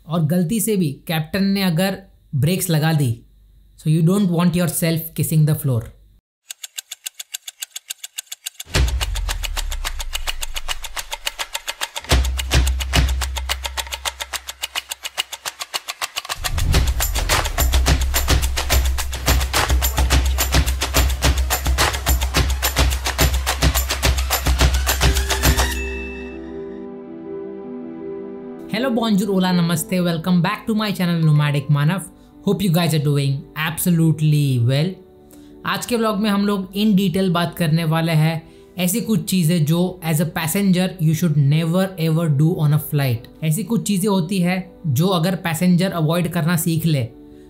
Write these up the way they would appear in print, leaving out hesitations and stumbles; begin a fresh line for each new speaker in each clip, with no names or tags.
और गलती से भी कैप्टन ने अगर ब्रेक्स लगा दी, so you don't want yourself kissing the floor.
Hello, bonjour, hola, namaste. Welcome back to my channel Nomadic Manav. Hope you guys are doing absolutely well. आज के व्लॉग में हम लोग इन डिटेल बात करने वाले हैं ऐसी कुछ चीज़ें जो as a passenger you should never ever do on a flight. ऐसी कुछ चीज़ें होती है जो अगर पैसेंजर अवॉइड करना सीख ले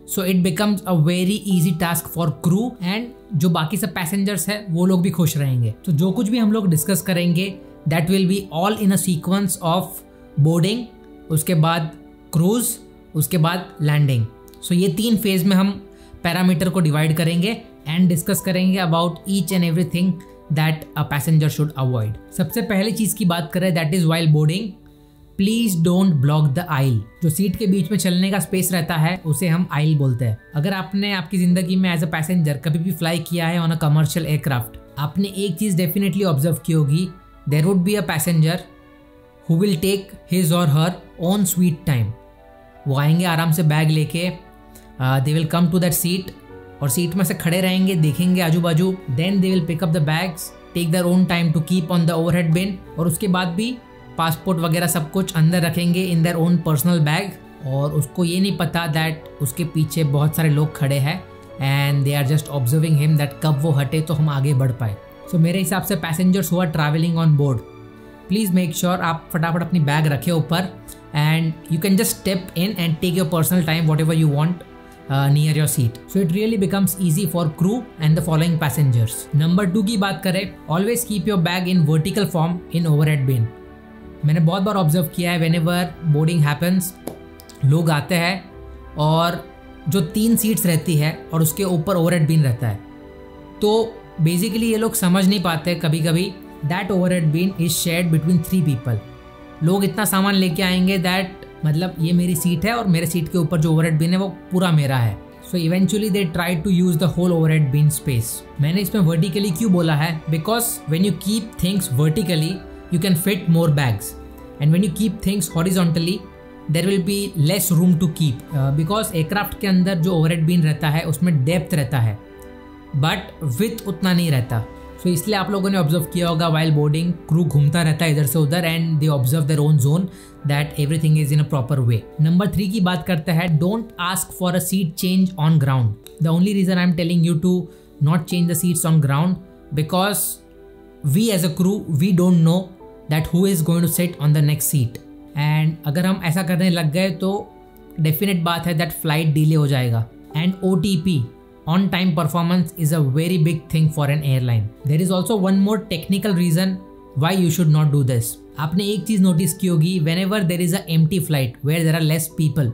so it becomes a very easy task for crew and जो बाकी सब पैसेंजर्स है वो लोग भी खुश रहेंगे। तो जो कुछ भी हम लोग डिस्कस करेंगे that will be all in a sequence of boarding, उसके बाद क्रूज, उसके बाद लैंडिंग। सो ये 3 फेज में हम पैरामीटर को डिवाइड करेंगे एंड डिस्कस करेंगे about each and everything that a passenger should avoid. सबसे पहली चीज़ की बात करें that is while boarding, please don't block the aisle. जो सीट के बीच में चलने का स्पेस रहता है उसे हम आइल बोलते हैं। अगर आपने आपकी ज़िंदगी में एज अ पैसेंजर कभी भी फ्लाई किया है ऑन अ कमर्शियल एयरक्राफ्ट, आपने एक चीज़ डेफिनेटली ऑब्जर्व की होगी, there would be a passenger who will take his or her own sweet time। वो आएंगे आराम से बैग लेके, they will come to that seat और सीट में से खड़े रहेंगे, देखेंगे आजू बाजू, then they will pick up the bags, take their own time to keep on the overhead bin और उसके बाद भी पासपोर्ट वगैरह सब कुछ अंदर रखेंगे in their own personal bag और उसको ये नहीं पता that उसके पीछे बहुत सारे लोग खड़े हैं and they are just observing him that कब वो हटे तो हम आगे बढ़ पाए। So मेरे हिसाब से passengers who are travelling on board, please make sure आप फटाफट अपनी बैग रखें ऊपर and you can just step in and take your personal time whatever you want near your seat. So it really becomes easy for crew and the following passengers. Number 2 की बात करें, always keep your bag in vertical form in overhead bin. मैंने बहुत बार observe किया है whenever boarding happens, लोग आते हैं और जो 3 सीट्स रहती है और उसके ऊपर ओवरहेड बिन रहता है, तो बेसिकली ये लोग समझ नहीं पाते कभी कभी that overhead bin is shared between 3 people. लोग इतना सामान लेके आएंगे दैट मतलब ये मेरी सीट है और मेरे सीट के ऊपर जो ओवरहेड बिन है वो पूरा मेरा है। So eventually they try to use the whole overhead bin space. मैंने इसमें वर्टिकली क्यों बोला है, because when you keep things vertically you can fit more bags and when you keep things horizontally there will be less room to keep, because aircraft के अंदर जो overhead बिन रहता है उसमें डेप्थ रहता है बट विथ उतना नहीं रहता। सो इसलिए आप लोगों ने ऑब्जर्व किया होगा वाइल बोर्डिंग क्रू घूमता रहता है इधर से उधर and they observe their own zone that everything is in a proper way. Number 3 की बात करते हैं, don't ask for a seat change on ground. The only reason I am telling you to not change the seats on ground because we as a crew we don't know that who is going to sit on the next seat and अगर हम ऐसा करने लग गए तो definite बात है that flight delay हो जाएगा। And OTP, on time performance, is a very big thing for an airline. There is also one more technical reason why you should not do this. आपने एक चीज नोटिस की होगी, whenever there is a empty flight where there are less people,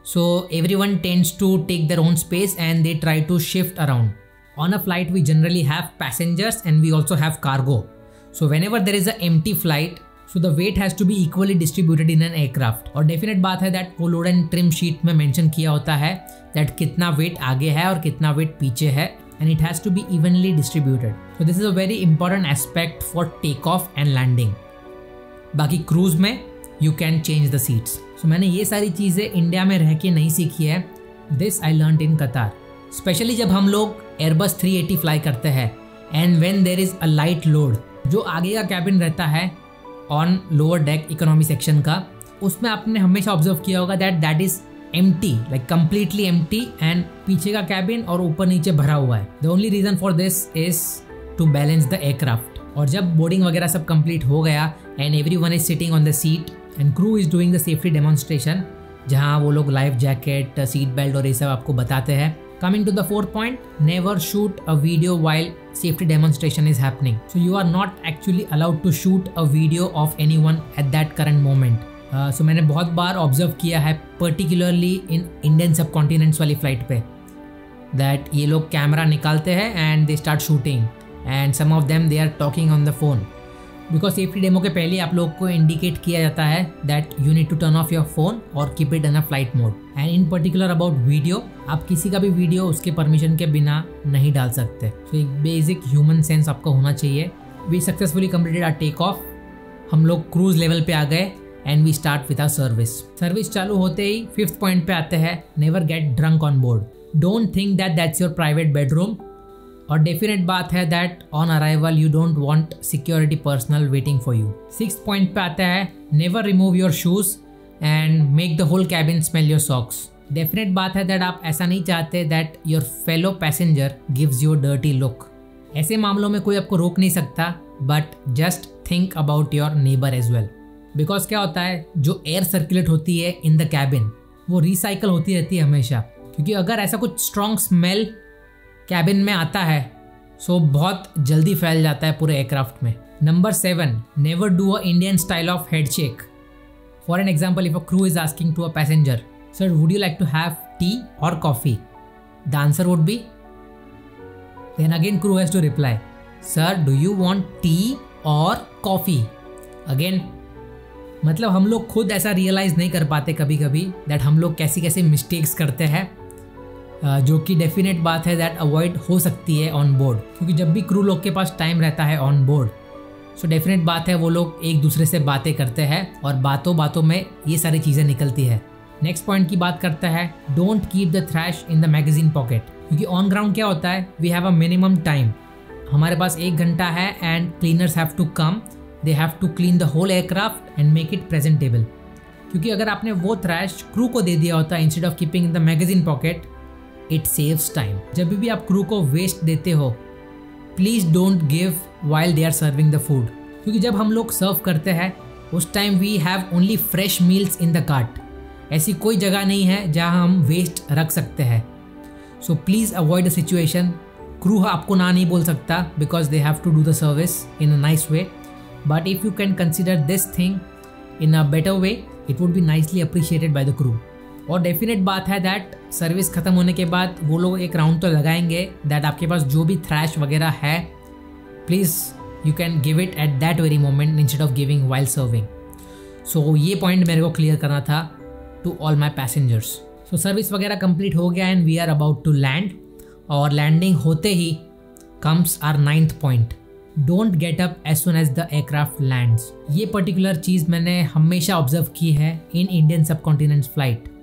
so everyone tends to take their own space and they try to shift around. On a flight we generally have passengers and we also have cargo. So whenever there is a empty flight, so the weight has to be equally distributed in an aircraft. और definite बात है that वो load and trim sheet में mention किया होता है that कितना wait आगे है और कितना वेट पीछे है and it has to be evenly distributed. So this is a very important aspect for take off and landing. बाकी क्रूज में you can change the seats. So मैंने ये सारी चीज़ें इंडिया में रह के नहीं सीखी है, दिस आई लर्नड इन कतार। स्पेशली जब हम लोग एयरबस 380 फ्लाई करते हैं and when there is a light load, जो आगे का कैबिन रहता है on lower deck economy section का, उसमें आपने हमेशा ऑब्जर्व किया होगा that is empty, like completely empty and पीछे का कैबिन और ऊपर नीचे भरा हुआ है। The only reason for this is to balance the aircraft. और जब बोर्डिंग वगैरह सब कंप्लीट हो गया and everyone is sitting on the seat and crew is doing the safety demonstration, जहाँ वो लोग लाइफ जैकेट, सीट बेल्ट और ये सब आपको बताते हैं। Coming to the 4th point, never shoot a video while safety demonstration is happening. So you are not actually allowed to shoot a video of anyone at that current moment. So मैंने बहुत बार observe किया है particularly in Indian subcontinents वाली flight पे that ये लोग camera निकालते हैं and they start shooting and some of them they are talking on the phone.
Because safety demo के पहले आप लोग को इंडिकेट किया जाता है that you need to turn off your phone और keep it in a flight mode. And in particular about video, आप किसी का भी वीडियो उसके परमिशन के बिना नहीं डाल सकते। सो एक बेसिक ह्यूमन सेंस आपको होना चाहिए। We successfully completed our take off. हम लोग क्रूज लेवल पे आ गए and we start with our service चालू होते ही 5th पॉइंट पे आते हैं, never get drunk on board. Don't think that that's your private bedroom. और डेफिनेट बात है that on arrival you don't want security personnel waiting for you. 6th point पे आता है, never remove your shoes and make the whole cabin smell your socks. Definite बात है that आप ऐसा नहीं चाहते that your fellow passenger gives you dirty look. ऐसे मामलों में कोई आपको रोक नहीं सकता, but just think about your neighbour as well. Because क्या होता है, जो एयर सर्कुलेट होती है इन द कैबिन वो रिसाइकल होती रहती है हमेशा, क्योंकि अगर ऐसा कुछ स्ट्रॉन्ग स्मेल कैबिन में आता है सो बहुत जल्दी फैल जाता है पूरे एयरक्राफ्ट में। Number 7, never do a Indian style of head shake. For an example, if a crew is asking to a passenger, sir would you like to have tea or coffee? The answer would be, then again crew has to reply, sir do you want tea or coffee? Again मतलब हम लोग खुद ऐसा realise नहीं कर पाते कभी कभी दैट हम लोग कैसी कैसी मिस्टेक्स करते हैं, जो कि डेफिनेट बात है दैट अवॉइड हो सकती है ऑन बोर्ड। क्योंकि जब भी क्रू लोग के पास टाइम रहता है ऑन बोर्ड, सो डेफिनेट बात है वो लोग एक दूसरे से बातें करते हैं और बातों बातों में ये सारी चीज़ें निकलती है। नेक्स्ट पॉइंट की बात करता है, don't keep the trash in the magazine pocket. क्योंकि ऑन ग्राउंड क्या होता है, we have a minimum time, हमारे पास 1 घंटा है and cleaners have to come, they have to clean the whole aircraft and make it presentable. क्योंकि अगर आपने वो थ्रैश क्रू को दे दिया होता instead of keeping in the magazine pocket, it saves time. जब भी आप क्रू को वेस्ट देते हो, please don't give while they are serving the food. क्योंकि जब हम लोग सर्व करते हैं उस time we have only fresh meals in the cart. ऐसी कोई जगह नहीं है जहां हम वेस्ट रख सकते हैं। So please avoid the situation. Crew आपको ना नहीं बोल सकता because they have to do the service in a nice way, but if you can consider this thing in a better way, it would be nicely appreciated by the crew. और definite बात है that service खत्म होने के बाद वो लोग एक राउंड तो लगाएंगे दैट आपके पास जो भी थ्रैश वगैरह है, please you can give it at that very moment instead of giving while serving. So ये पॉइंट मेरे को क्लियर करना था to all my passengers. So service वगैरह कंप्लीट हो गया and we are about to land. और लैंडिंग होते ही comes our 9th point, don't get up as soon as the aircraft lands. ये पर्टिकुलर चीज़ मैंने हमेशा ऑब्जर्व की है in Indian subcontinent flight.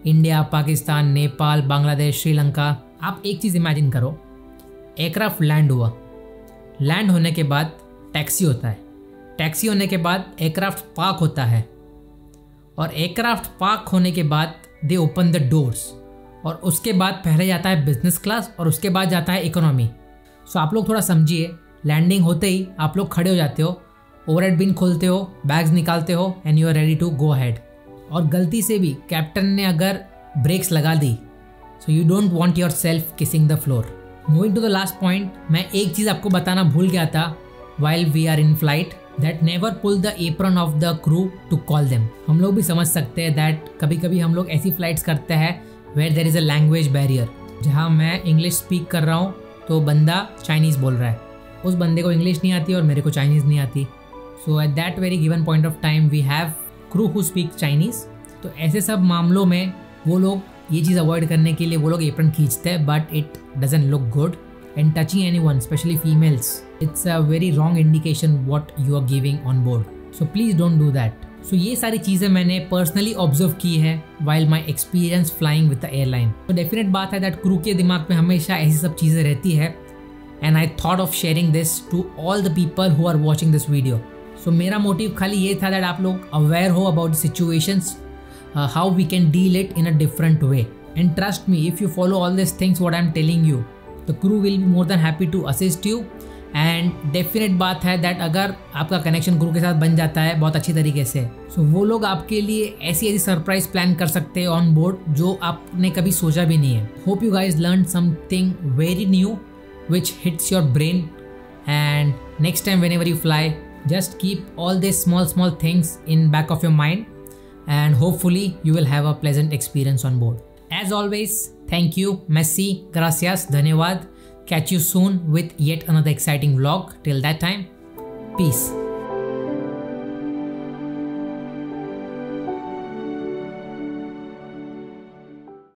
India, Pakistan, Nepal, Bangladesh, Sri Lanka. आप एक चीज़ इमेजिन करो, एयरक्राफ्ट लैंड हुआ, लैंड होने के बाद टैक्सी होता है, टैक्सी होने के बाद एयरक्राफ्ट पार्क होता है, और एयरक्राफ्ट पार्क होने के बाद दे ओपन द डोर्स, और उसके बाद पहले जाता है बिजनेस क्लास और उसके बाद जाता है इकोनॉमी। सो आप लोग थोड़ा समझिए, लैंडिंग होते ही आप लोग खड़े हो जाते हो, ओवरहेड बिन खोलते हो, बैग्स निकालते हो and you are ready to go ahead. और गलती से भी कैप्टन ने अगर ब्रेक्स लगा दी, so you don't want yourself kissing the floor. Moving to the last point, मैं एक चीज़ आपको बताना भूल गया था while we are in flight, that never pull the apron of the crew to call them. हम लोग भी समझ सकते हैं दैट कभी कभी हम लोग ऐसी फ्लाइट्स करते हैं where there is a language barrier, जहाँ मैं इंग्लिश स्पीक कर रहा हूँ तो बंदा चाइनीज़ बोल रहा है, उस बंदे को इंग्लिश नहीं आती और मेरे को चाइनीज़ नहीं आती। So at that very given point of time we have crew who speak Chinese. तो ऐसे सब मामलों में वो लोग ये चीज़ अवॉइड करने के लिए वो लोग एप्रन खींचते हैं, but it doesn't look good and touching anyone, specially females, it's a very wrong indication what you are giving on board. So please don't do that. So ये सारी चीज़ें मैंने पर्सनली ऑब्जर्व की है while my experience flying with the airline. तो definite बात है that crew के दिमाग में हमेशा ऐसी सब चीज़ें रहती है and I thought of sharing this to all the people who are watching this video. So मेरा मोटिव खाली ये था दैट आप लोग अवेयर हो about the situations, how we can deal it in a different way. And trust me, if you follow all this things what I am telling you, the crew will be more than happy to assist you. And definite बात है that अगर आपका connection crew के साथ बन जाता है बहुत अच्छी तरीके से, सो वो लोग आपके लिए ऐसी ऐसी सरप्राइज प्लान कर सकते हैं ऑन बोर्ड जो आपने कभी सोचा भी नहीं है। Hope you guys learn something very new which hits your brain, and next time whenever you fly, just keep all these small things in back of your mind and hopefully you will have a pleasant experience on board. As always, thank you, merci, gracias, dhanyawad. Catch you soon with yet another exciting vlog. Till that time, peace.